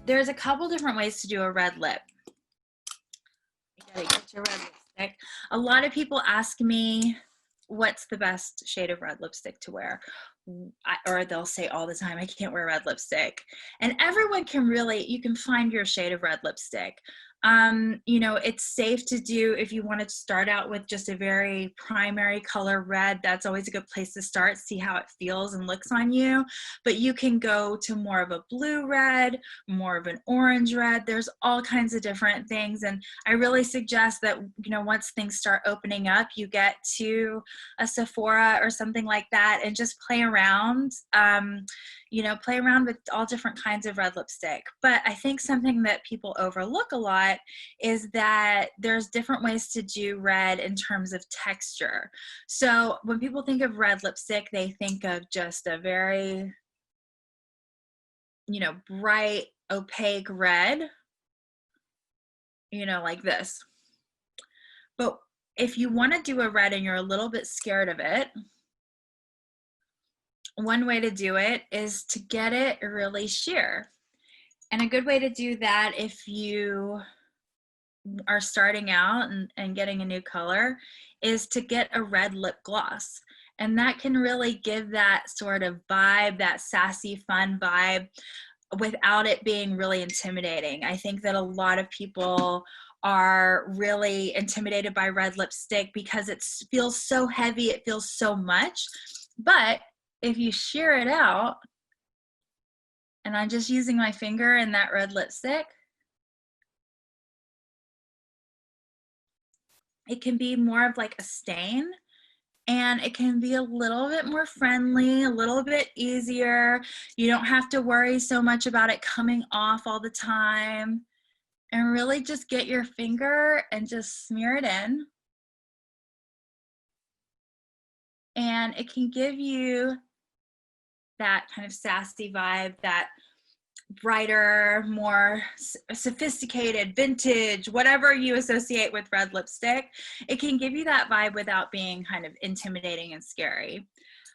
there's a couple different ways to do a red lip. You gotta get your red lipstick. A lot of people ask me, what's the best shade of red lipstick to wear? Or they'll say all the time, I can't wear red lipstick. And everyone can really, you can find your shade of red lipstick. You know, it's safe to do if you want to start out with just a very primary color red. That's always a good place to start, see how it feels and looks on you. But you can go to more of a blue red, more of an orange red. There's all kinds of different things. And I really suggest that, you know, once things start opening up, you get to a Sephora or something like that and just play around. You know, play around with all different kinds of red lipstick. But I think something that people overlook a lot is that there's different ways to do red in terms of texture. So when people think of red lipstick, they think of just a very, you know, bright, opaque red, you know, like this. But if you want to do a red and you're a little bit scared of it, one way to do it is to get it really sheer. And a good way to do that if you are starting out and getting a new color is to get a red lip gloss. And that can really give that sort of vibe, that sassy, fun vibe, without it being really intimidating. I think that a lot of people are really intimidated by red lipstick because it feels so heavy, it feels so much. But if you sheer it out, and I'm just using my finger in that red lipstick, it can be more of like a stain, and it can be a little bit more friendly, a little bit easier. You don't have to worry so much about it coming off all the time. And really just get your finger and just smear it in. And it can give you that kind of sassy vibe, that brighter, more sophisticated, vintage, whatever you associate with red lipstick. It can give you that vibe without being kind of intimidating and scary.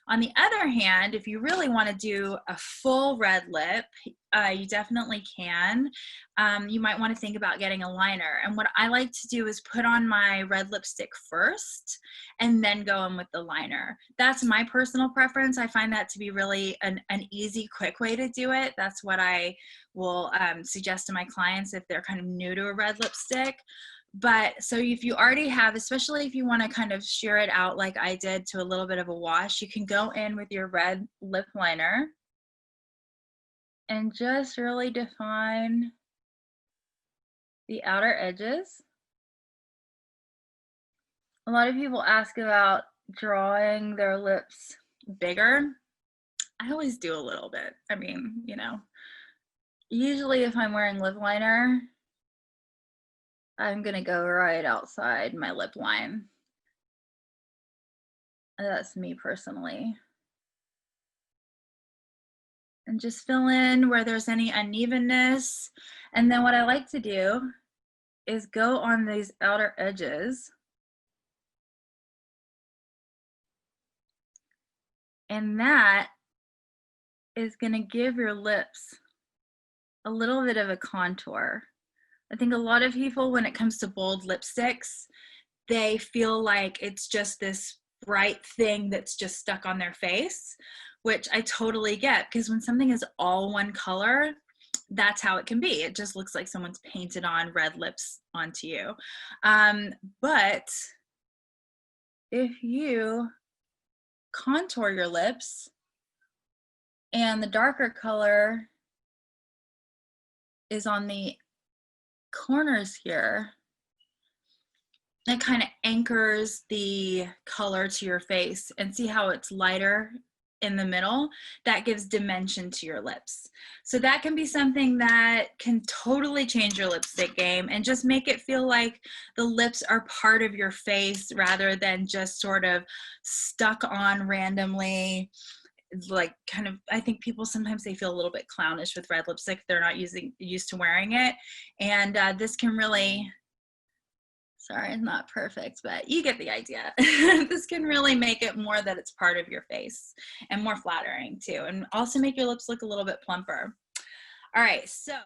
On the other hand, if you really want to do a full red lip, you definitely can. You might want to think about getting a liner. And what I like to do is put on my red lipstick first and then go in with the liner. That's my personal preference. I find that to be really an easy, quick way to do it. That's what I will suggest to my clients if they're kind of new to a red lipstick. But so if you already have, especially if you want to kind of sheer it out like I did to a little bit of a wash, you can go in with your red lip liner and just really define the outer edges. A lot of people ask about drawing their lips bigger. I always do a little bit. I mean, you know, usually if I'm wearing lip liner, I'm gonna go right outside my lip line. That's me personally. And just fill in where there's any unevenness. And then what I like to do is go on these outer edges and that is gonna give your lips a little bit of a contour. I think a lot of people, when it comes to bold lipsticks, they feel like it's just this bright thing that's just stuck on their face, which I totally get, because when something is all one color, that's how it can be. It just looks like someone's painted on red lips onto you. But if you contour your lips and the darker color is on the corners here, it kind of anchors the color to your face, and see how it's lighter in the middle? That gives dimension to your lips. So that can be something that can totally change your lipstick game and just make it feel like the lips are part of your face rather than just sort of stuck on randomly. Like kind of, I think people sometimes they feel a little bit clownish with red lipstick if they're not used to wearing it. And this can really, sorry, it's not perfect, but you get the idea. This can really make it more that it's part of your face and more flattering too, and also make your lips look a little bit plumper. All right, so